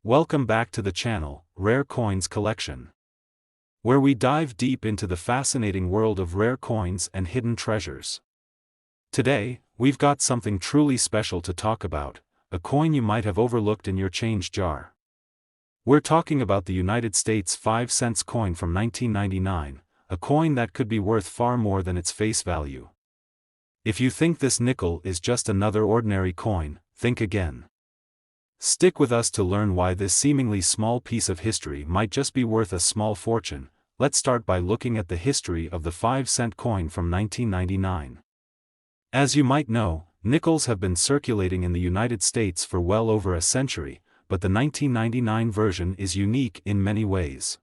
Welcome back to the channel, Rare Coins Collection, where we dive deep into the fascinating world of rare coins and hidden treasures. Today, we've got something truly special to talk about, a coin you might have overlooked in your change jar. We're talking about the United States 5-cent coin from 1999, a coin that could be worth far more than its face value. If you think this nickel is just another ordinary coin, think again. Stick with us to learn why this seemingly small piece of history might just be worth a small fortune. Let's start by looking at the history of the 5-cent coin from 1999. As you might know, nickels have been circulating in the United States for well over a century, but the 1999 version is unique in many ways.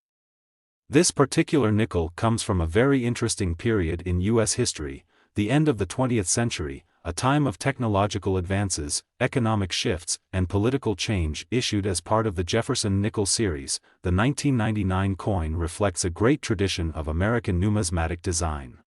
This particular nickel comes from a very interesting period in U.S. history, the end of the 20th century, a time of technological advances, economic shifts, and political change. Issued as part of the Jefferson nickel series, the 1999 coin reflects a great tradition of American numismatic design.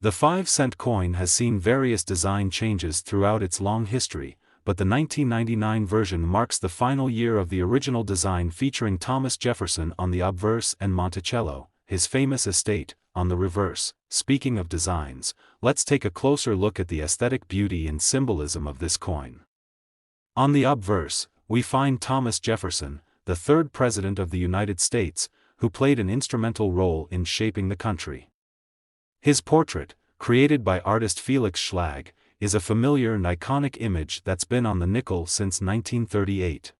The 5-cent coin has seen various design changes throughout its long history, but the 1999 version marks the final year of the original design, featuring Thomas Jefferson on the obverse and Monticello, his famous estate, on the reverse. Speaking of designs, let's take a closer look at the aesthetic beauty and symbolism of this coin. On the obverse, we find Thomas Jefferson, the third President of the United States, who played an instrumental role in shaping the country. His portrait, created by artist Felix Schlag, is a familiar and iconic image that's been on the nickel since 1938.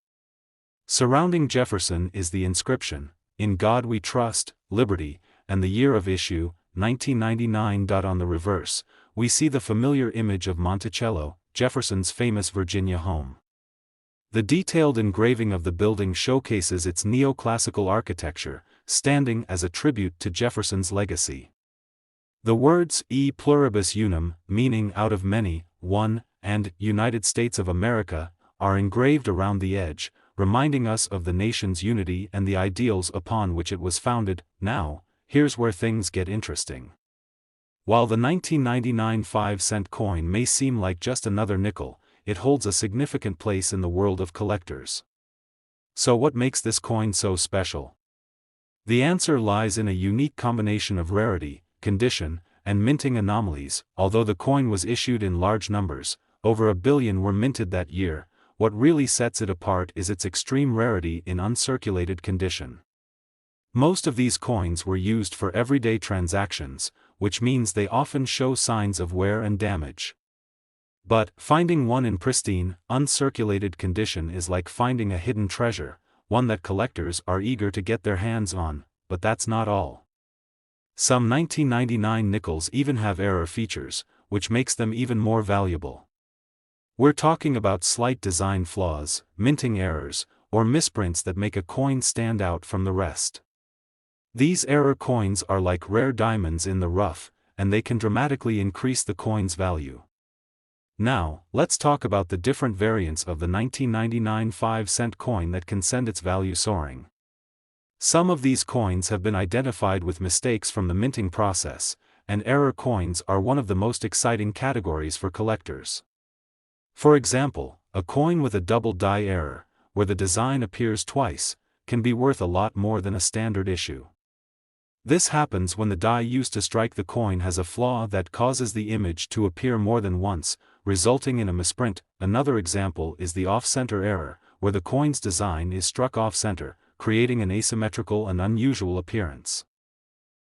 Surrounding Jefferson is the inscription, "In God We Trust, Liberty," and the year of issue, 1999. On the reverse, we see the familiar image of Monticello, Jefferson's famous Virginia home. The detailed engraving of the building showcases its neoclassical architecture, standing as a tribute to Jefferson's legacy. The words "E pluribus unum," meaning out of many, one, and United States of America, are engraved around the edge, reminding us of the nation's unity and the ideals upon which it was founded. Now, here's where things get interesting. While the 1999 5-cent coin may seem like just another nickel, it holds a significant place in the world of collectors. So what makes this coin so special? The answer lies in a unique combination of rarity, condition, and minting anomalies. Although the coin was issued in large numbers, over 1 billion were minted that year, what really sets it apart is its extreme rarity in uncirculated condition. Most of these coins were used for everyday transactions, which means they often show signs of wear and damage. But finding one in pristine, uncirculated condition is like finding a hidden treasure, one that collectors are eager to get their hands on. But that's not all. Some 1999 nickels even have error features, which makes them even more valuable. We're talking about slight design flaws, minting errors, or misprints that make a coin stand out from the rest. These error coins are like rare diamonds in the rough, and they can dramatically increase the coin's value. Now, let's talk about the different variants of the 1999 5-cent coin that can send its value soaring. Some of these coins have been identified with mistakes from the minting process, and error coins are one of the most exciting categories for collectors. For example, a coin with a double die error, where the design appears twice, can be worth a lot more than a standard issue. This happens when the die used to strike the coin has a flaw that causes the image to appear more than once, resulting in a misprint. Another example is the off-center error, where the coin's design is struck off-center, creating an asymmetrical and unusual appearance.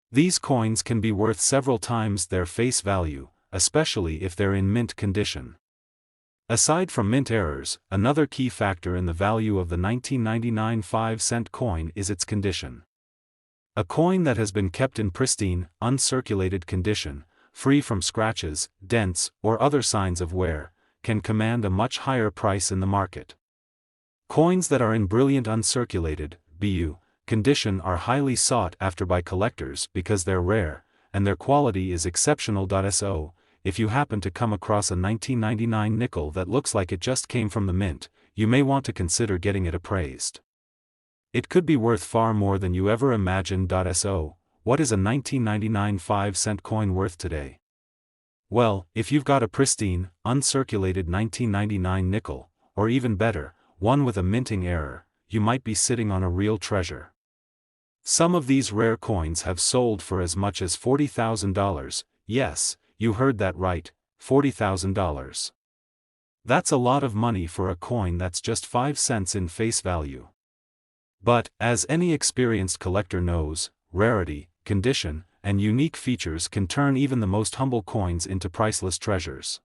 These coins can be worth several times their face value, especially if they're in mint condition. Aside from mint errors, another key factor in the value of the 1999 5-cent coin is its condition. A coin that has been kept in pristine, uncirculated condition, free from scratches, dents, or other signs of wear, can command a much higher price in the market. Coins that are in brilliant uncirculated (BU) condition are highly sought after by collectors because they're rare, and their quality is exceptional. So, if you happen to come across a 1999 nickel that looks like it just came from the mint, you may want to consider getting it appraised. It could be worth far more than you ever imagined. So, what is a 1999 5-cent coin worth today? Well, if you've got a pristine, uncirculated 1999 nickel, or even better, one with a minting error, you might be sitting on a real treasure. Some of these rare coins have sold for as much as $40,000, yes, you heard that right, $40,000. That's a lot of money for a coin that's just 5 cents in face value. But, as any experienced collector knows, rarity, condition, and unique features can turn even the most humble coins into priceless treasures.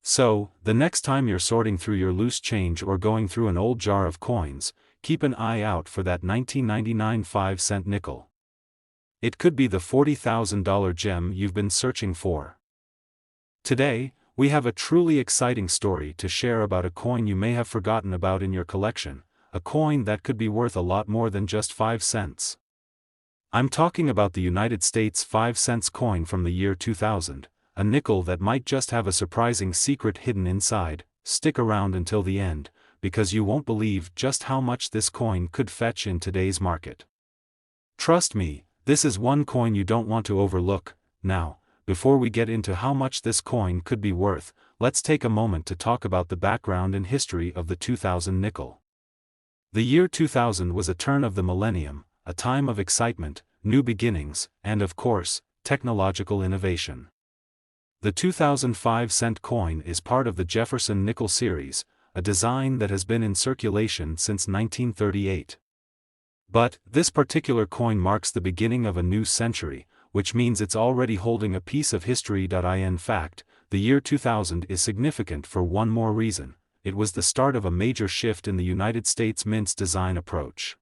So, the next time you're sorting through your loose change or going through an old jar of coins, keep an eye out for that 1999 5-cent nickel. It could be the $40,000 gem you've been searching for. Today, we have a truly exciting story to share about a coin you may have forgotten about in your collection, a coin that could be worth a lot more than just 5 cents. I'm talking about the United States 5 cents coin from the year 2000, a nickel that might just have a surprising secret hidden inside. Stick around until the end, because you won't believe just how much this coin could fetch in today's market. Trust me, this is one coin you don't want to overlook. Now, before we get into how much this coin could be worth, let's take a moment to talk about the background and history of the 2000 nickel. The year 2000 was a turn of the millennium, a time of excitement, new beginnings, and of course, technological innovation. The 2005 cent coin is part of the Jefferson nickel series, a design that has been in circulation since 1938. But, this particular coin marks the beginning of a new century, which means it's already holding a piece of history. In fact, the year 2000 is significant for one more reason: it was the start of a major shift in the United States Mint's design approach.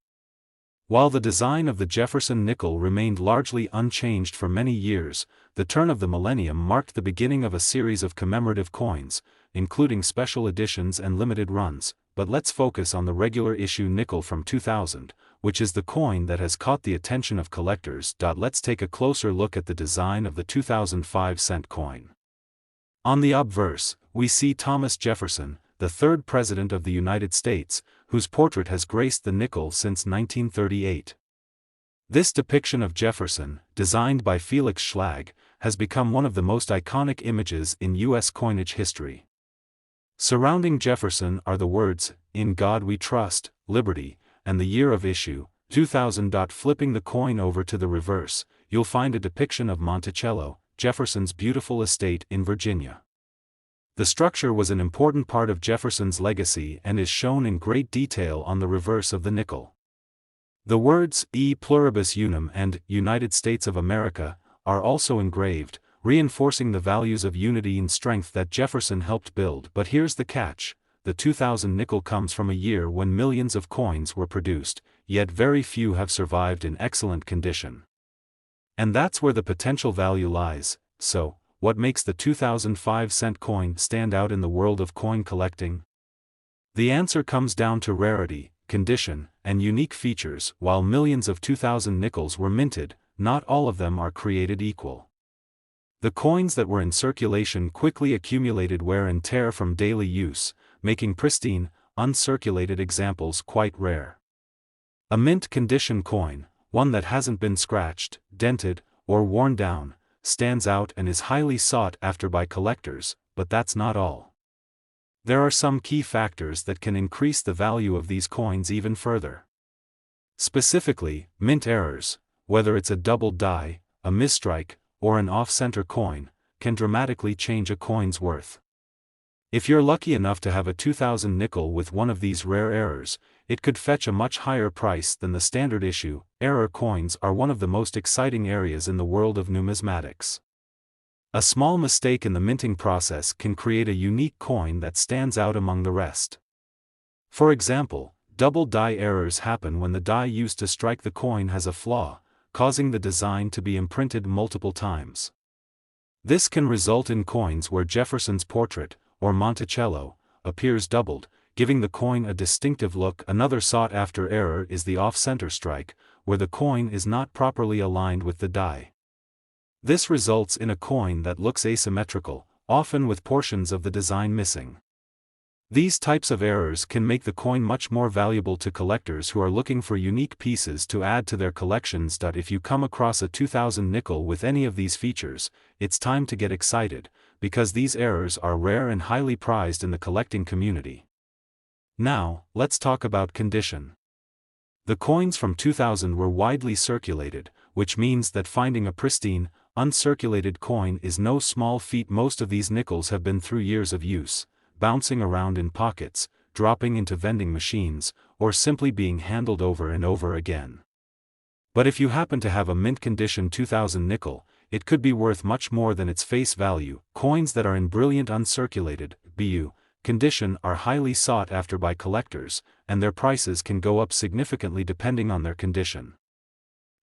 While the design of the Jefferson nickel remained largely unchanged for many years, the turn of the millennium marked the beginning of a series of commemorative coins, including special editions and limited runs. But let's focus on the regular issue nickel from 2000, which is the coin that has caught the attention of collectors. Let's take a closer look at the design of the 2005 cent coin. On the obverse, we see Thomas Jefferson, the third President of the United States, whose portrait has graced the nickel since 1938. This depiction of Jefferson, designed by Felix Schlag, has become one of the most iconic images in U.S. coinage history. Surrounding Jefferson are the words, "In God We Trust," "Liberty," and the year of issue, 2000. Flipping the coin over to the reverse, you'll find a depiction of Monticello, Jefferson's beautiful estate in Virginia. The structure was an important part of Jefferson's legacy and is shown in great detail on the reverse of the nickel. The words "E pluribus unum" and "United States of America" are also engraved, reinforcing the values of unity and strength that Jefferson helped build. But here's the catch: the 2000 nickel comes from a year when millions of coins were produced, yet very few have survived in excellent condition. And that's where the potential value lies. So, what makes the 2005 cent coin stand out in the world of coin collecting? The answer comes down to rarity, condition, and unique features. While millions of 2000 nickels were minted, not all of them are created equal. The coins that were in circulation quickly accumulated wear and tear from daily use, making pristine, uncirculated examples quite rare. A mint condition coin, one that hasn't been scratched, dented, or worn down, stands out and is highly sought after by collectors. But that's not all. There are some key factors that can increase the value of these coins even further. Specifically, mint errors, whether it's a double die, a misstrike, or an off-center coin, can dramatically change a coin's worth. If you're lucky enough to have a 2000 nickel with one of these rare errors, it could fetch a much higher price than the standard issue. Error coins are one of the most exciting areas in the world of numismatics. A small mistake in the minting process can create a unique coin that stands out among the rest. For example, double die errors happen when the die used to strike the coin has a flaw, causing the design to be imprinted multiple times. This can result in coins where Jefferson's portrait, or Monticello, appears doubled, giving the coin a distinctive look. Another sought-after error is the off-center strike, where the coin is not properly aligned with the die. This results in a coin that looks asymmetrical, often with portions of the design missing. These types of errors can make the coin much more valuable to collectors who are looking for unique pieces to add to their collections. If you come across a 2000 nickel with any of these features, it's time to get excited, because these errors are rare and highly prized in the collecting community. Now, let's talk about condition. The coins from 2000 were widely circulated, which means that finding a pristine, uncirculated coin is no small feat. Most of these nickels have been through years of use, bouncing around in pockets, dropping into vending machines, or simply being handled over and over again. But if you happen to have a mint-condition 2000 nickel, it could be worth much more than its face value. Coins that are in brilliant uncirculated (BU) condition are highly sought after by collectors, and their prices can go up significantly depending on their condition.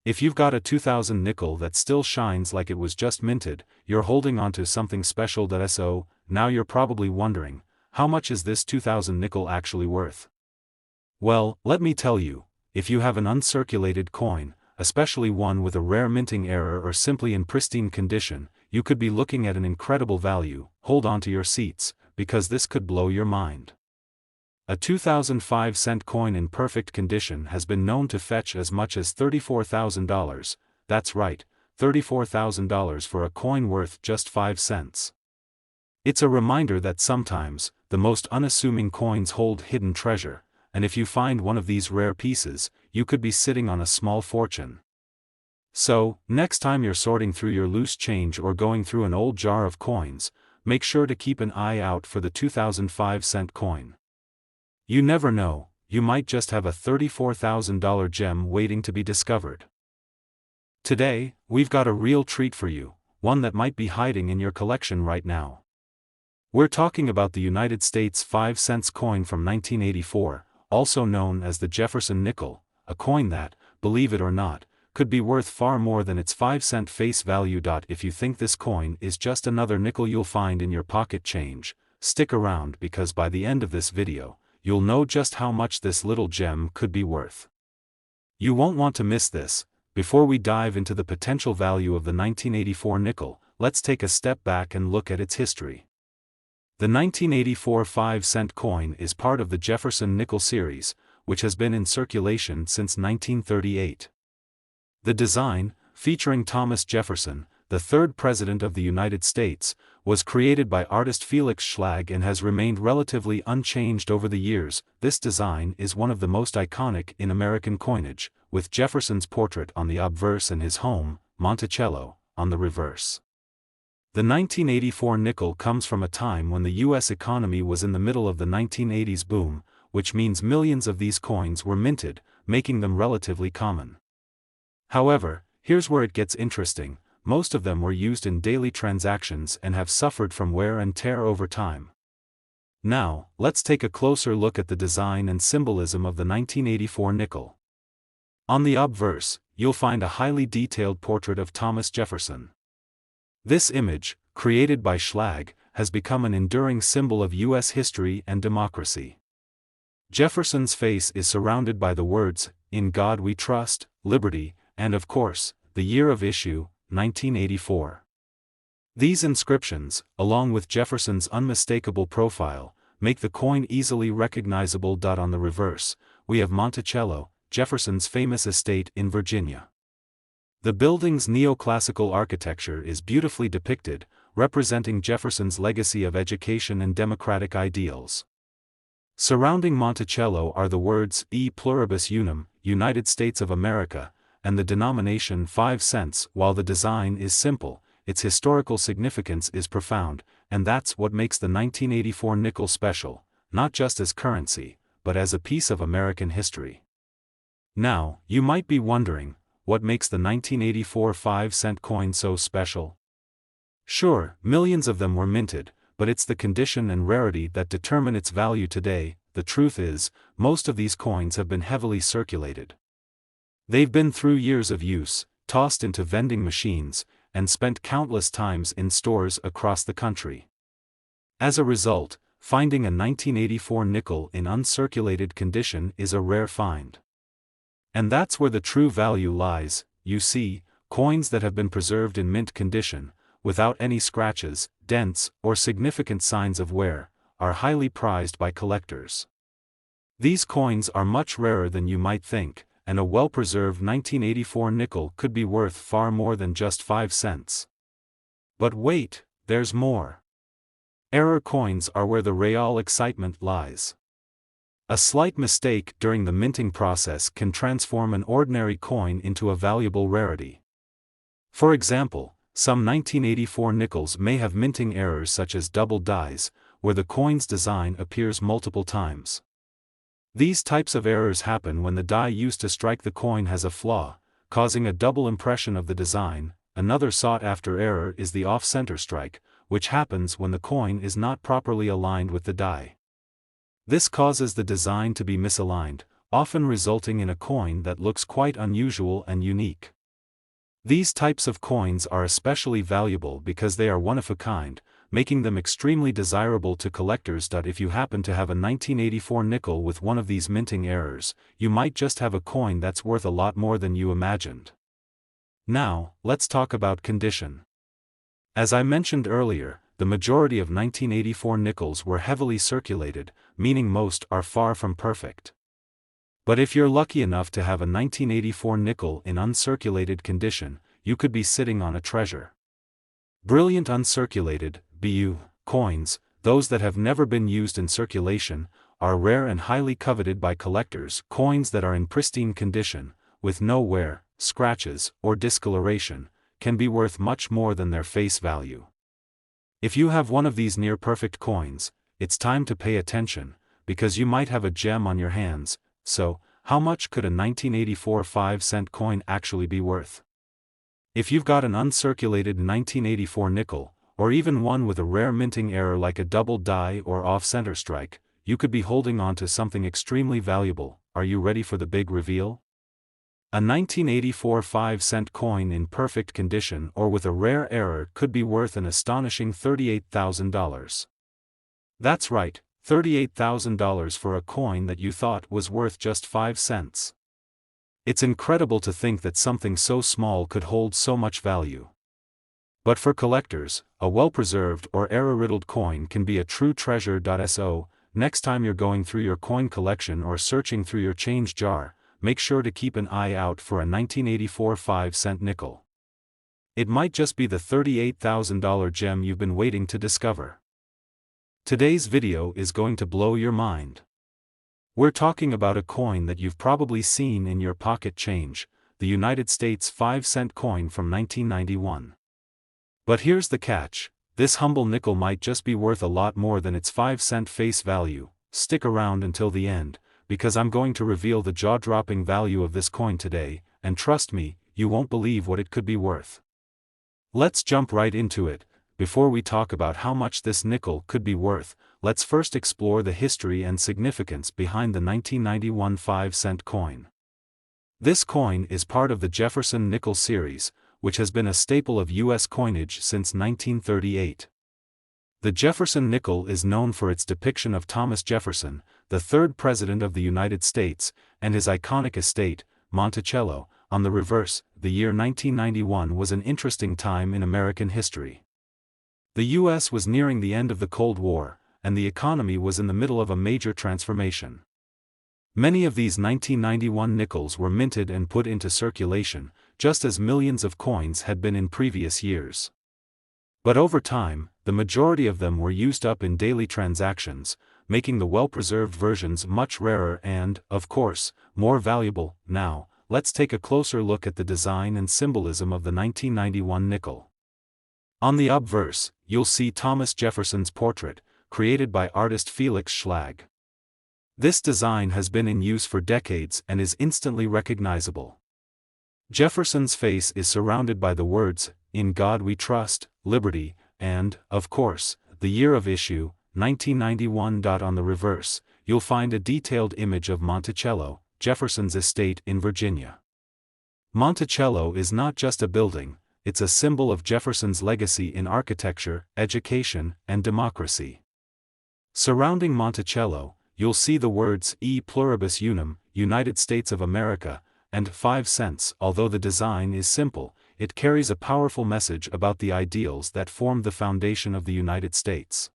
If you've got a 2000 nickel that still shines like it was just minted, you're holding onto something special. So, now you're probably wondering, how much is this 2000 nickel actually worth? Well, let me tell you, if you have an uncirculated coin, especially one with a rare minting error or simply in pristine condition, you could be looking at an incredible value. Hold on to your seats, because this could blow your mind. A 2005-cent coin in perfect condition has been known to fetch as much as $34,000, that's right, $34,000 for a coin worth just 5 cents. It's a reminder that sometimes, the most unassuming coins hold hidden treasure, and if you find one of these rare pieces, you could be sitting on a small fortune. So, next time you're sorting through your loose change or going through an old jar of coins, make sure to keep an eye out for the 2005-cent coin. You never know, you might just have a $34,000 gem waiting to be discovered. Today, we've got a real treat for you, one that might be hiding in your collection right now. We're talking about the United States 5-cent coin from 1984, also known as the Jefferson nickel, a coin that, believe it or not, could be worth far more than its 5-cent face value. If you think this coin is just another nickel you'll find in your pocket change, stick around because by the end of this video, you'll know just how much this little gem could be worth. You won't want to miss this. Before we dive into the potential value of the 1984 nickel, let's take a step back and look at its history. The 1984 5-cent coin is part of the Jefferson nickel series, which has been in circulation since 1938. The design, featuring Thomas Jefferson, the third President of the United States, was created by artist Felix Schlag and has remained relatively unchanged over the years. This design is one of the most iconic in American coinage, with Jefferson's portrait on the obverse and his home, Monticello, on the reverse. The 1984 nickel comes from a time when the U.S. economy was in the middle of the 1980s boom, which means millions of these coins were minted, making them relatively common. However, here's where it gets interesting. Most of them were used in daily transactions and have suffered from wear and tear over time. Now, let's take a closer look at the design and symbolism of the 1984 nickel. On the obverse, you'll find a highly detailed portrait of Thomas Jefferson. This image, created by Schlag, has become an enduring symbol of U.S. history and democracy. Jefferson's face is surrounded by the words, "In God We Trust," "Liberty," and of course, the year of issue, 1984. These inscriptions, along with Jefferson's unmistakable profile, make the coin easily recognizable. On the reverse, we have Monticello, Jefferson's famous estate in Virginia. The building's neoclassical architecture is beautifully depicted, representing Jefferson's legacy of education and democratic ideals. Surrounding Monticello are the words "E pluribus unum, United States of America," and the denomination 5 cents. While the design is simple, its historical significance is profound, and that's what makes the 1984 nickel special, not just as currency, but as a piece of American history. Now, you might be wondering, what makes the 1984 5-cent coin so special? Sure, millions of them were minted, but it's the condition and rarity that determine its value today. The truth is, most of these coins have been heavily circulated. They've been through years of use, tossed into vending machines, and spent countless times in stores across the country. As a result, finding a 1984 nickel in uncirculated condition is a rare find. And that's where the true value lies. You see, coins that have been preserved in mint condition, without any scratches, dents, or significant signs of wear, are highly prized by collectors. These coins are much rarer than you might think, and a well-preserved 1984 nickel could be worth far more than just 5 cents. But wait, there's more. Error coins are where the real excitement lies. A slight mistake during the minting process can transform an ordinary coin into a valuable rarity. For example, some 1984 nickels may have minting errors such as double dies, where the coin's design appears multiple times. These types of errors happen when the die used to strike the coin has a flaw, causing a double impression of the design. Another sought-after error is the off-center strike, which happens when the coin is not properly aligned with the die. This causes the design to be misaligned, often resulting in a coin that looks quite unusual and unique. These types of coins are especially valuable because they are one-of-a-kind, making them extremely desirable to collectors. If you happen to have a 1984 nickel with one of these minting errors, you might just have a coin that's worth a lot more than you imagined. Now, let's talk about condition. As I mentioned earlier, the majority of 1984 nickels were heavily circulated, meaning most are far from perfect. But if you're lucky enough to have a 1984 nickel in uncirculated condition, you could be sitting on a treasure. Brilliant uncirculated (BU) coins, those that have never been used in circulation, are rare and highly coveted by collectors. Coins that are in pristine condition, with no wear, scratches, or discoloration, can be worth much more than their face value. If you have one of these near-perfect coins, it's time to pay attention, because you might have a gem on your hands. So, how much could a 1984 5-cent coin actually be worth? If you've got an uncirculated 1984 nickel, or even one with a rare minting error like a double die or off-center strike, you could be holding on to something extremely valuable. Are you ready for the big reveal? A 1984 5-cent coin in perfect condition or with a rare error could be worth an astonishing $38,000. That's right, $38,000 for a coin that you thought was worth just 5 cents. It's incredible to think that something so small could hold so much value. But for collectors, a well-preserved or error-riddled coin can be a true treasure. So, next time you're going through your coin collection or searching through your change jar, make sure to keep an eye out for a 1984 5-cent nickel. It might just be the $38,000 gem you've been waiting to discover. Today's video is going to blow your mind. We're talking about a coin that you've probably seen in your pocket change, the United States 5-cent coin from 1991. But here's the catch: this humble nickel might just be worth a lot more than its 5-cent face value. Stick around until the end, because I'm going to reveal the jaw-dropping value of this coin today, and trust me, you won't believe what it could be worth. Let's jump right into it. Before we talk about how much this nickel could be worth, let's first explore the history and significance behind the 1991 5-cent coin. This coin is part of the Jefferson nickel series, which has been a staple of U.S. coinage since 1938. The Jefferson nickel is known for its depiction of Thomas Jefferson, the third President of the United States, and his iconic estate, Monticello, on the reverse. The year 1991 was an interesting time in American history. The U.S. was nearing the end of the Cold War, and the economy was in the middle of a major transformation. Many of these 1991 nickels were minted and put into circulation, just as millions of coins had been in previous years. But over time, the majority of them were used up in daily transactions, making the well-preserved versions much rarer and, of course, more valuable. Now, let's take a closer look at the design and symbolism of the 1991 nickel. On the obverse, you'll see Thomas Jefferson's portrait, created by artist Felix Schlag. This design has been in use for decades and is instantly recognizable. Jefferson's face is surrounded by the words, "In God We Trust," "Liberty," and, of course, the year of issue, 1991. On the reverse, you'll find a detailed image of Monticello, Jefferson's estate in Virginia. Monticello is not just a building, it's a symbol of Jefferson's legacy in architecture, education, and democracy. Surrounding Monticello, you'll see the words "E pluribus unum," United States of America, and 5 cents. Although the design is simple, it carries a powerful message about the ideals that formed the foundation of the United States.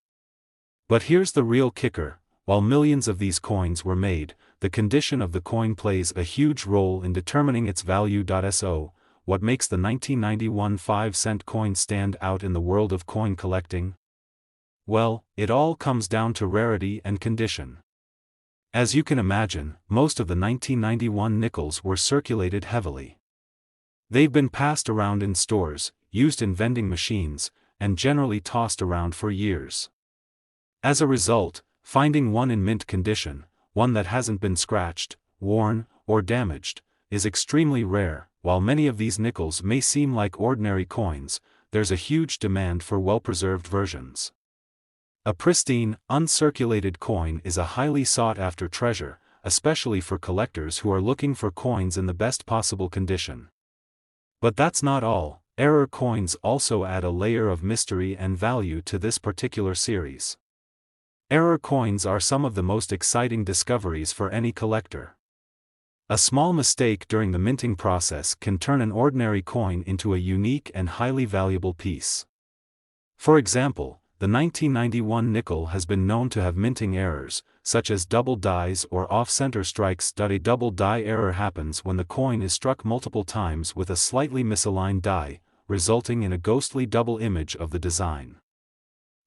But here's the real kicker: while millions of these coins were made, the condition of the coin plays a huge role in determining its value. So, what makes the 1991 5-cent coin stand out in the world of coin collecting? Well, it all comes down to rarity and condition. As you can imagine, most of the 1991 nickels were circulated heavily. They've been passed around in stores, used in vending machines, and generally tossed around for years. As a result, finding one in mint condition, one that hasn't been scratched, worn, or damaged, is extremely rare. While many of these nickels may seem like ordinary coins, there's a huge demand for well-preserved versions. A pristine, uncirculated coin is a highly sought-after treasure, especially for collectors who are looking for coins in the best possible condition. But that's not all. Error coins also add a layer of mystery and value to this particular series. Error coins are some of the most exciting discoveries for any collector. A small mistake during the minting process can turn an ordinary coin into a unique and highly valuable piece. For example, the 1991 nickel has been known to have minting errors, such as double dies or off-center strikes. A double die error happens when the coin is struck multiple times with a slightly misaligned die, resulting in a ghostly double image of the design.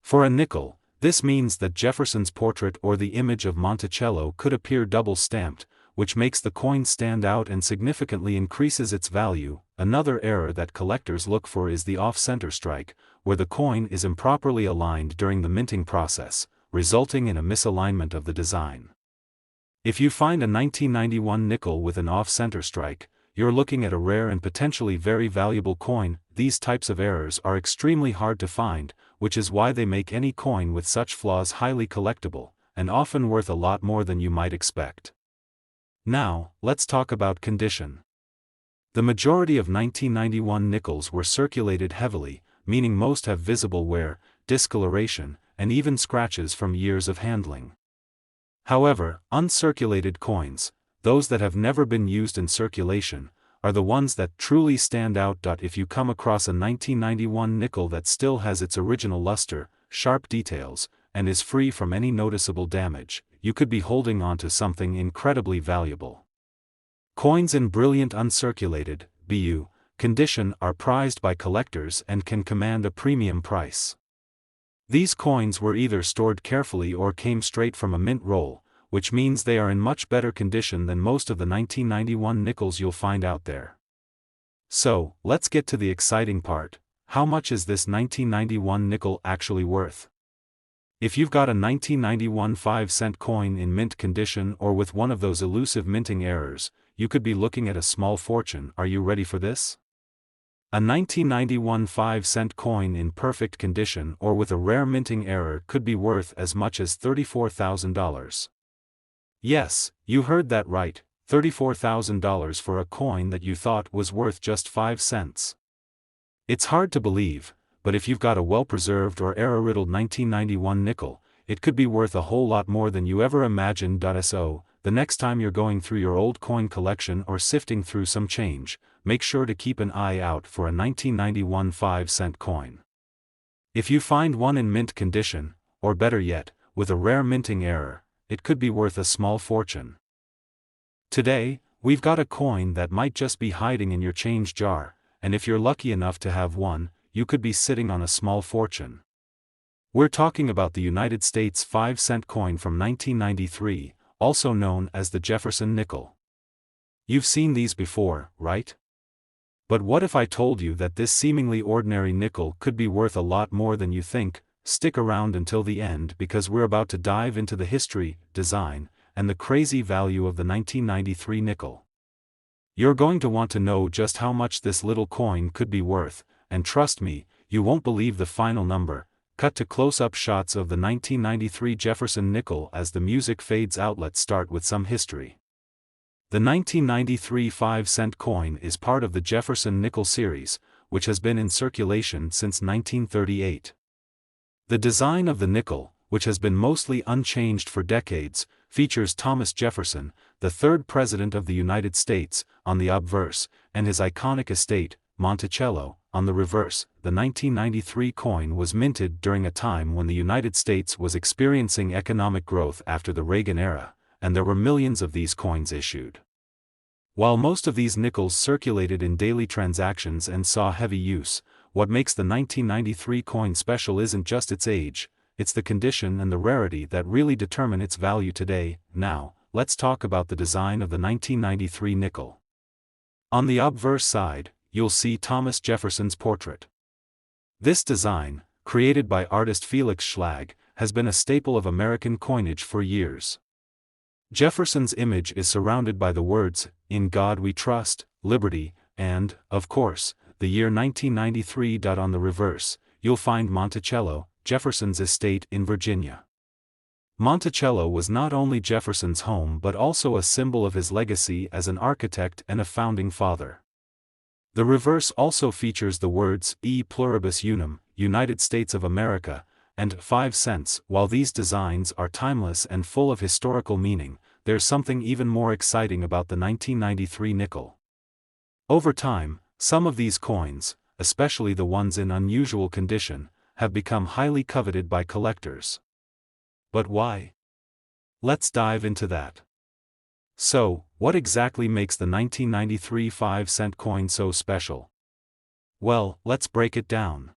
For a nickel, this means that Jefferson's portrait or the image of Monticello could appear double-stamped, which makes the coin stand out and significantly increases its value. Another error that collectors look for is the off-center strike, where the coin is improperly aligned during the minting process, resulting in a misalignment of the design. If you find a 1991 nickel with an off-center strike, you're looking at a rare and potentially very valuable coin. These types of errors are extremely hard to find, which is why they make any coin with such flaws highly collectible, and often worth a lot more than you might expect. Now, let's talk about condition. The majority of 1991 nickels were circulated heavily, meaning most have visible wear, discoloration, and even scratches from years of handling. However, uncirculated coins, those that have never been used in circulation, are the ones that truly stand out. If you come across a 1991 nickel that still has its original luster, sharp details, and is free from any noticeable damage, you could be holding on to something incredibly valuable. Coins in brilliant uncirculated (BU) condition are prized by collectors and can command a premium price. These coins were either stored carefully or came straight from a mint roll, which means they are in much better condition than most of the 1991 nickels you'll find out there. So, let's get to the exciting part. How much is this 1991 nickel actually worth? If you've got a 1991 5-cent coin in mint condition or with one of those elusive minting errors, you could be looking at a small fortune. Are you ready for this? A 1991 5-cent coin in perfect condition or with a rare minting error could be worth as much as $34,000. Yes, you heard that right, $34,000 for a coin that you thought was worth just 5 cents. It's hard to believe, but if you've got a well-preserved or error-riddled 1991 nickel, it could be worth a whole lot more than you ever imagined. So, the next time you're going through your old coin collection or sifting through some change, make sure to keep an eye out for a 1991 5-cent coin. If you find one in mint condition, or better yet, with a rare minting error, it could be worth a small fortune. Today, we've got a coin that might just be hiding in your change jar, and if you're lucky enough to have one, you could be sitting on a small fortune. We're talking about the United States 5-cent coin from 1993, also known as the Jefferson nickel. You've seen these before, right? But what if I told you that this seemingly ordinary nickel could be worth a lot more than you think? Stick around until the end because we're about to dive into the history, design, and the crazy value of the 1993 nickel. You're going to want to know just how much this little coin could be worth, and trust me, you won't believe the final number. Cut to close-up shots of the 1993 Jefferson nickel as the music fades out. Let's start with some history. The 1993 5-cent coin is part of the Jefferson nickel series, which has been in circulation since 1938. The design of the nickel, which has been mostly unchanged for decades, features Thomas Jefferson, the third President of the United States, on the obverse, and his iconic estate, Monticello, on the reverse. The 1993 coin was minted during a time when the United States was experiencing economic growth after the Reagan era, and there were millions of these coins issued. While most of these nickels circulated in daily transactions and saw heavy use, what makes the 1993 coin special isn't just its age, it's the condition and the rarity that really determine its value today. Now, let's talk about the design of the 1993 nickel. On the obverse side, you'll see Thomas Jefferson's portrait. This design, created by artist Felix Schlag, has been a staple of American coinage for years. Jefferson's image is surrounded by the words, "In God We Trust," "Liberty," and, of course, the year 1993. On the reverse, you'll find Monticello, Jefferson's estate in Virginia. Monticello was not only Jefferson's home but also a symbol of his legacy as an architect and a founding father. The reverse also features the words E pluribus unum, United States of America, and 5 cents. While these designs are timeless and full of historical meaning, there's something even more exciting about the 1993 nickel. Over time, some of these coins, especially the ones in unusual condition, have become highly coveted by collectors. But why? Let's dive into that. So, what exactly makes the 1993 5-cent coin so special? Well, let's break it down.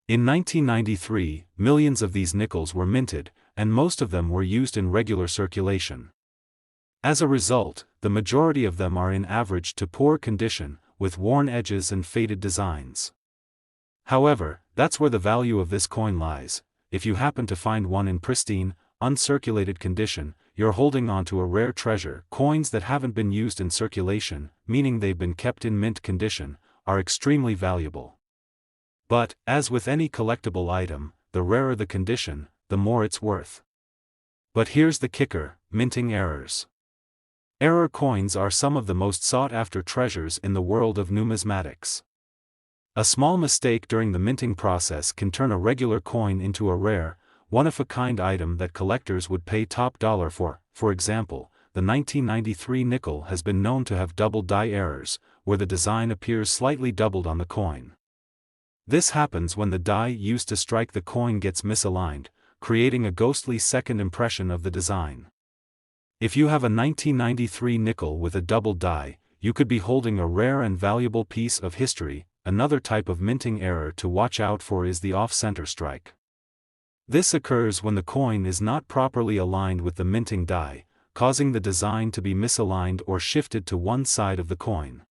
In 1993, millions of these nickels were minted, and most of them were used in regular circulation. As a result, the majority of them are in average to poor condition, with worn edges and faded designs. However, that's where the value of this coin lies. If you happen to find one in pristine, uncirculated condition, you're holding on to a rare treasure. Coins that haven't been used in circulation, meaning they've been kept in mint condition, are extremely valuable. But, as with any collectible item, the rarer the condition, the more it's worth. But here's the kicker: minting errors. Error coins are some of the most sought-after treasures in the world of numismatics. A small mistake during the minting process can turn a regular coin into a rare, one-of-a-kind item that collectors would pay top dollar for. For example, the 1993 nickel has been known to have double die errors, where the design appears slightly doubled on the coin. This happens when the die used to strike the coin gets misaligned, creating a ghostly second impression of the design. If you have a 1993 nickel with a double die, you could be holding a rare and valuable piece of history. Another type of minting error to watch out for is the off-center strike. This occurs when the coin is not properly aligned with the minting die, causing the design to be misaligned or shifted to one side of the coin.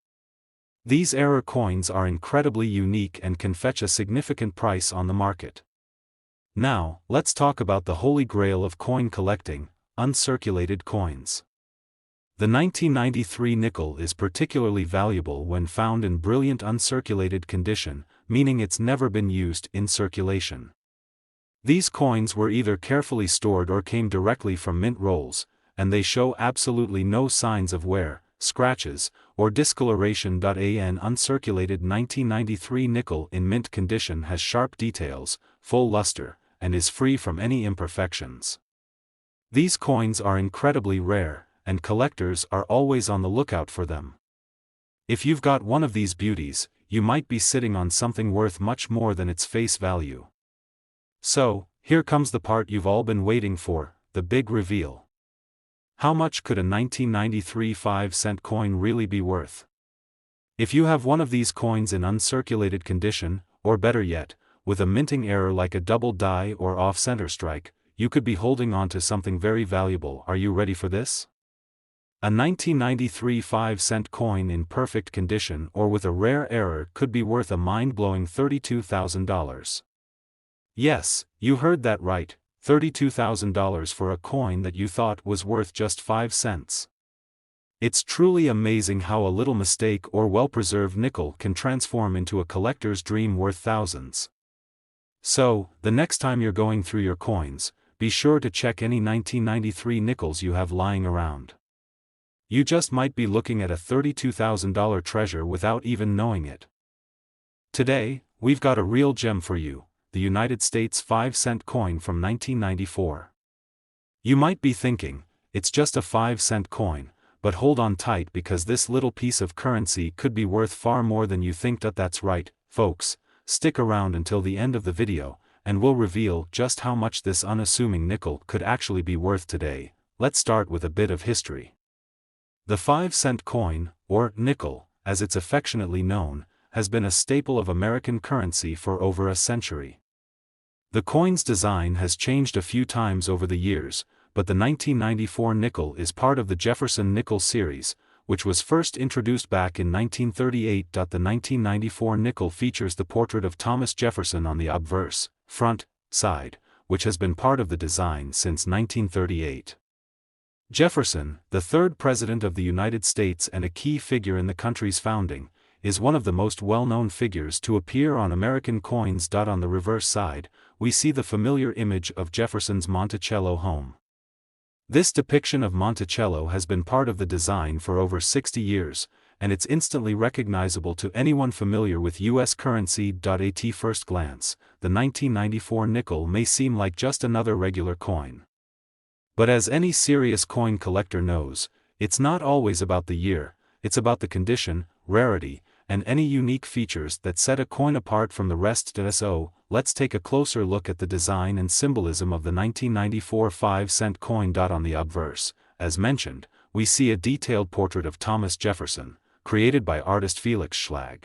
These error coins are incredibly unique and can fetch a significant price on the market. Now, let's talk about the holy grail of coin collecting: uncirculated coins. The 1993 nickel is particularly valuable when found in brilliant uncirculated condition, meaning it's never been used in circulation. These coins were either carefully stored or came directly from mint rolls, and they show absolutely no signs of wear, scratches, or discoloration. An uncirculated 1993 nickel in mint condition has sharp details, full luster, and is free from any imperfections. These coins are incredibly rare, and collectors are always on the lookout for them. If you've got one of these beauties, you might be sitting on something worth much more than its face value. So, here comes the part you've all been waiting for, the big reveal. How much could a 1993 5-cent coin really be worth? If you have one of these coins in uncirculated condition, or better yet, with a minting error like a double die or off-center strike, you could be holding on to something very valuable. Are you ready for this? A 1993 5-cent coin in perfect condition or with a rare error could be worth a mind-blowing $32,000. Yes, you heard that right, $32,000 for a coin that you thought was worth just 5 cents. It's truly amazing how a little mistake or well-preserved nickel can transform into a collector's dream worth thousands. So, the next time you're going through your coins, be sure to check any 1993 nickels you have lying around. You just might be looking at a $32,000 treasure without even knowing it. Today, we've got a real gem for you, the United States 5-cent coin from 1994. You might be thinking, it's just a 5-cent coin, but hold on tight because this little piece of currency could be worth far more than you think. That's right, folks, stick around until the end of the video, and we'll reveal just how much this unassuming nickel could actually be worth today. Let's start with a bit of history. The 5-cent coin, or nickel, as it's affectionately known, has been a staple of American currency for over a century. The coin's design has changed a few times over the years, but the 1994 nickel is part of the Jefferson nickel series, which was first introduced back in 1938. The 1994 nickel features the portrait of Thomas Jefferson on the obverse, front, side, which has been part of the design since 1938. Jefferson, the third President of the United States and a key figure in the country's founding, is one of the most well-known figures to appear on American coins. On the reverse side, we see the familiar image of Jefferson's Monticello home. This depiction of Monticello has been part of the design for over 60 years, and it's instantly recognizable to anyone familiar with U.S. currency. At first glance, the 1994 nickel may seem like just another regular coin. But as any serious coin collector knows, it's not always about the year, it's about the condition, rarity, and any unique features that set a coin apart from the rest. So, let's take a closer look at the design and symbolism of the 1994 5-cent coin. On the obverse, as mentioned, we see a detailed portrait of Thomas Jefferson, created by artist Felix Schlag.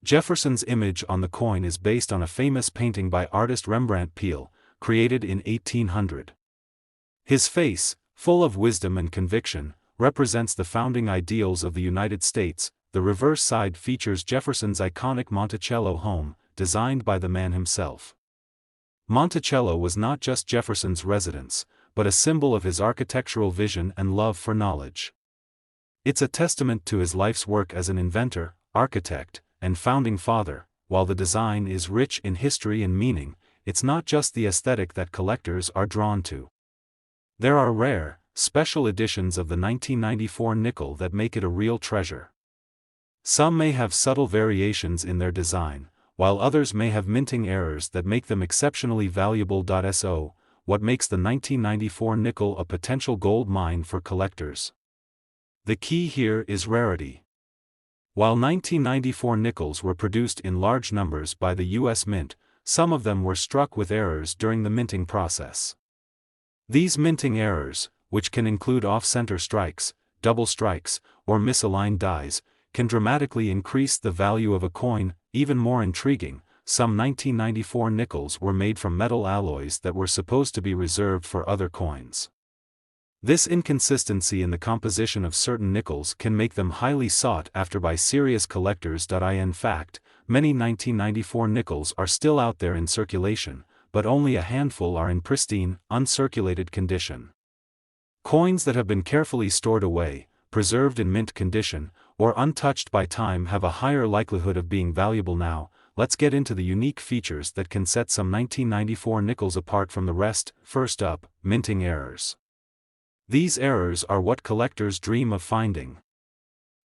Jefferson's image on the coin is based on a famous painting by artist Rembrandt Peale, created in 1800. His face, full of wisdom and conviction, represents the founding ideals of the United States. The reverse side features Jefferson's iconic Monticello home, designed by the man himself. Monticello was not just Jefferson's residence, but a symbol of his architectural vision and love for knowledge. It's a testament to his life's work as an inventor, architect, and founding father. While the design is rich in history and meaning, it's not just the aesthetic that collectors are drawn to. There are rare, special editions of the 1994 nickel that make it a real treasure. Some may have subtle variations in their design, while others may have minting errors that make them exceptionally valuable. So, what makes the 1994 nickel a potential gold mine for collectors? The key here is rarity. While 1994 nickels were produced in large numbers by the U.S. Mint, some of them were struck with errors during the minting process. These minting errors, which can include off-center strikes, double strikes, or misaligned dies, can dramatically increase the value of a coin. Even more intriguing, some 1994 nickels were made from metal alloys that were supposed to be reserved for other coins. This inconsistency in the composition of certain nickels can make them highly sought after by serious collectors. In fact, many 1994 nickels are still out there in circulation, but only a handful are in pristine, uncirculated condition. Coins that have been carefully stored away, preserved in mint condition, or untouched by time have a higher likelihood of being valuable. Now, let's get into the unique features that can set some 1994 nickels apart from the rest. First up, minting errors. These errors are what collectors dream of finding.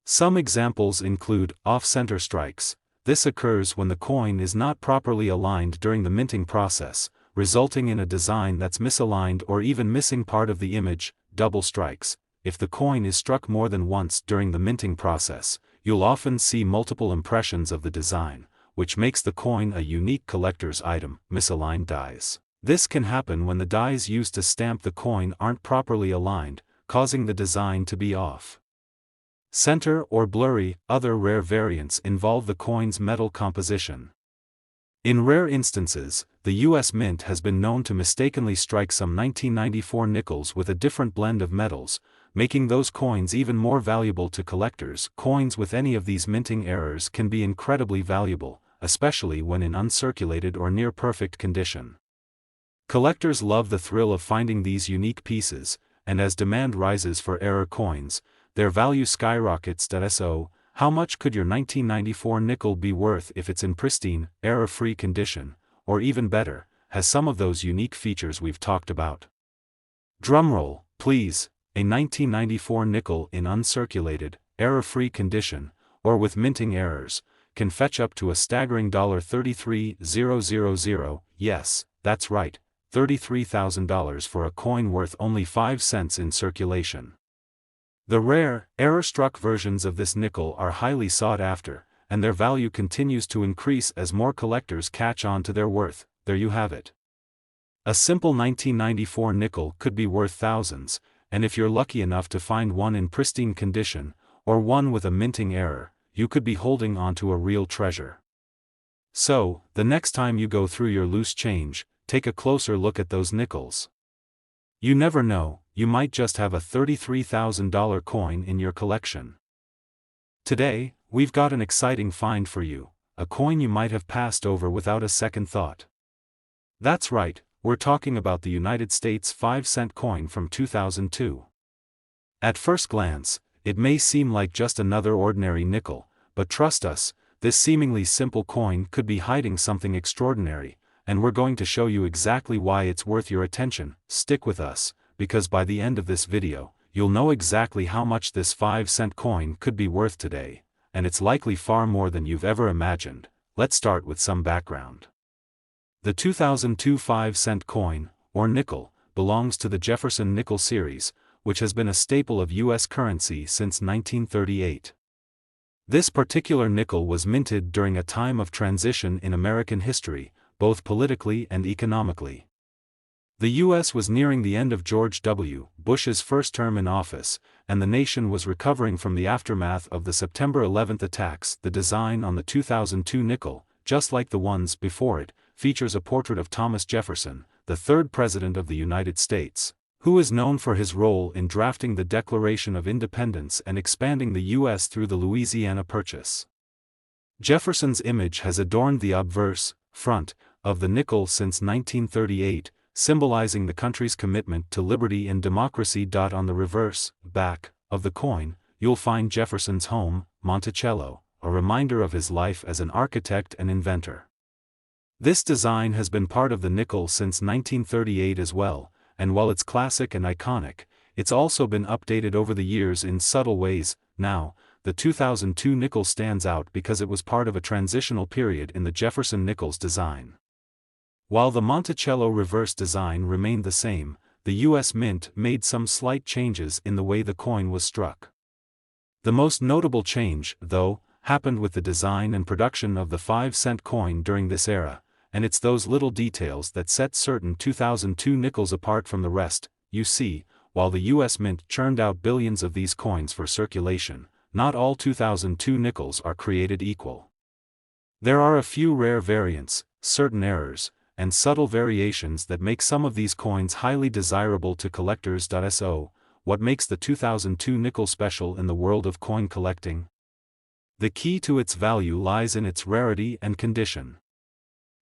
Some examples include off-center strikes. This occurs when the coin is not properly aligned during the minting process, resulting in a design that's misaligned or even missing part of the image. Double strikes. If the coin is struck more than once during the minting process, you'll often see multiple impressions of the design, which makes the coin a unique collector's item. Misaligned dies. This can happen when the dies used to stamp the coin aren't properly aligned, causing the design to be off center or blurry. Other rare variants involve the coin's metal composition. In rare instances, the U.S. Mint has been known to mistakenly strike some 1994 nickels with a different blend of metals, making those coins even more valuable to collectors. Coins with any of these minting errors can be incredibly valuable, especially when in uncirculated or near-perfect condition. Collectors love the thrill of finding these unique pieces, and as demand rises for error coins, their value skyrockets. So, how much could your 1994 nickel be worth if it's in pristine, error-free condition, or even better, has some of those unique features we've talked about? Drumroll, please. A 1994 nickel in uncirculated, error-free condition, or with minting errors, can fetch up to a staggering $33,000. Yes, that's right, $33,000 for a coin worth only 5 cents in circulation. The rare, error-struck versions of this nickel are highly sought after, and their value continues to increase as more collectors catch on to their worth. There you have it. A simple 1994 nickel could be worth thousands, and if you're lucky enough to find one in pristine condition, or one with a minting error, you could be holding onto a real treasure. So, the next time you go through your loose change, take a closer look at those nickels. You never know, you might just have a $33,000 coin in your collection. Today, we've got an exciting find for you, a coin you might have passed over without a second thought. That's right, we're talking about the United States 5-cent coin from 2002. At first glance, it may seem like just another ordinary nickel, but trust us, this seemingly simple coin could be hiding something extraordinary, and we're going to show you exactly why it's worth your attention. Stick with us, because by the end of this video, you'll know exactly how much this 5-cent coin could be worth today, and it's likely far more than you've ever imagined. Let's start with some background. The 2002 5-cent coin, or nickel, belongs to the Jefferson nickel series, which has been a staple of U.S. currency since 1938. This particular nickel was minted during a time of transition in American history, both politically and economically. The U.S. was nearing the end of George W. Bush's first term in office, and the nation was recovering from the aftermath of the September 11 attacks. The design on the 2002 nickel, just like the ones before it, features a portrait of Thomas Jefferson, the third President of the United States, who is known for his role in drafting the Declaration of Independence and expanding the U.S. through the Louisiana Purchase. Jefferson's image has adorned the obverse, front, of the nickel since 1938, symbolizing the country's commitment to liberty and democracy. On the reverse, back, of the coin, you'll find Jefferson's home, Monticello, a reminder of his life as an architect and inventor. This design has been part of the nickel since 1938 as well, and while it's classic and iconic, it's also been updated over the years in subtle ways. Now, the 2002 nickel stands out because it was part of a transitional period in the Jefferson nickel's design. While the Monticello reverse design remained the same, the U.S. Mint made some slight changes in the way the coin was struck. The most notable change, though, happened with the design and production of the 5-cent coin during this era, and it's those little details that set certain 2002 nickels apart from the rest. You see, while the U.S. Mint churned out billions of these coins for circulation, not all 2002 nickels are created equal. There are a few rare variants, certain errors, and subtle variations that make some of these coins highly desirable to collectors. So, what makes the 2002 nickel special in the world of coin collecting? The key to its value lies in its rarity and condition.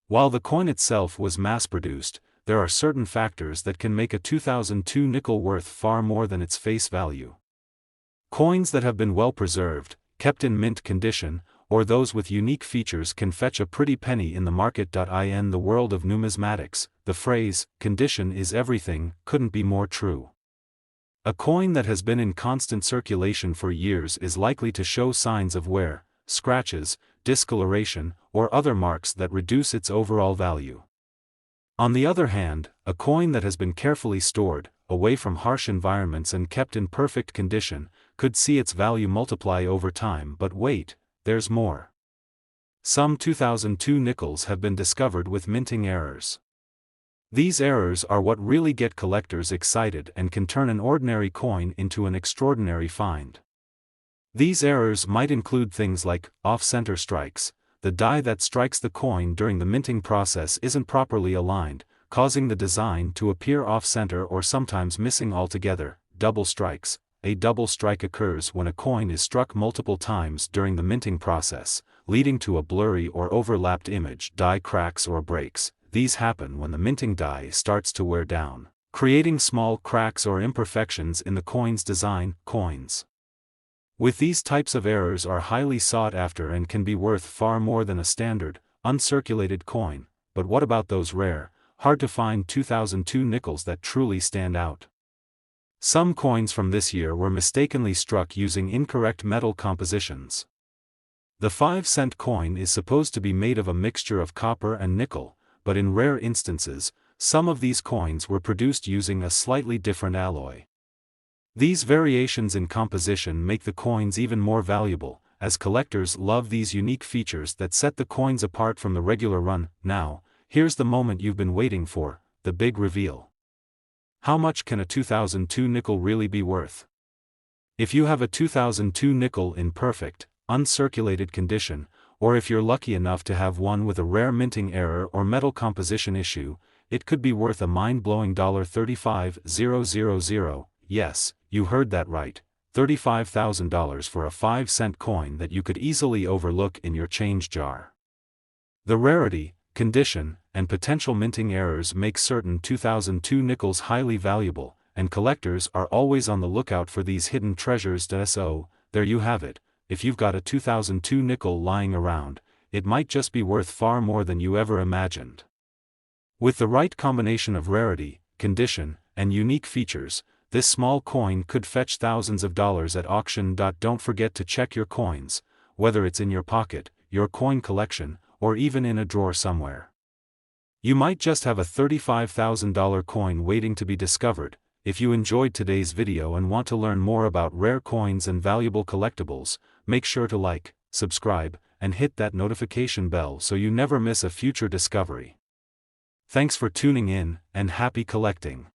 While the coin itself was mass-produced, there are certain factors that can make a 2002 nickel worth far more than its face value. Coins that have been well preserved, kept in mint condition, or those with unique features can fetch a pretty penny in the market. In the world of numismatics, the phrase, "condition is everything," couldn't be more true. A coin that has been in constant circulation for years is likely to show signs of wear, scratches, discoloration, or other marks that reduce its overall value. On the other hand, a coin that has been carefully stored, away from harsh environments and kept in perfect condition, could see its value multiply over time. But wait, there's more. Some 2002 nickels have been discovered with minting errors. These errors are what really get collectors excited and can turn an ordinary coin into an extraordinary find. These errors might include things like off-center strikes. The die that strikes the coin during the minting process isn't properly aligned, causing the design to appear off-center or sometimes missing altogether. Double strikes. A double strike occurs when a coin is struck multiple times during the minting process, leading to a blurry or overlapped image. Die cracks or breaks. These happen when the minting die starts to wear down, creating small cracks or imperfections in the coin's design. Coins with these types of errors are highly sought after and can be worth far more than a standard, uncirculated coin. But what about those rare, hard-to-find 2002 nickels that truly stand out? Some coins from this year were mistakenly struck using incorrect metal compositions. The 5-cent coin is supposed to be made of a mixture of copper and nickel, but in rare instances, some of these coins were produced using a slightly different alloy. These variations in composition make the coins even more valuable, as collectors love these unique features that set the coins apart from the regular run. Now, here's the moment you've been waiting for, the big reveal. How much can a 2002 nickel really be worth? If you have a 2002 nickel in perfect, uncirculated condition, or if you're lucky enough to have one with a rare minting error or metal composition issue, it could be worth a mind-blowing $35,000. Yes, you heard that right. $35,000 for a 5-cent coin that you could easily overlook in your change jar. The rarity, condition, and potential minting errors make certain 2002 nickels highly valuable, and collectors are always on the lookout for these hidden treasures. So, there you have it. If you've got a 2002 nickel lying around, it might just be worth far more than you ever imagined. With the right combination of rarity, condition, and unique features, this small coin could fetch thousands of dollars at auction. Don't forget to check your coins, whether it's in your pocket, your coin collection, or even in a drawer somewhere. You might just have a $35,000 coin waiting to be discovered. If you enjoyed today's video and want to learn more about rare coins and valuable collectibles, make sure to like, subscribe, and hit that notification bell so you never miss a future discovery. Thanks for tuning in, and happy collecting.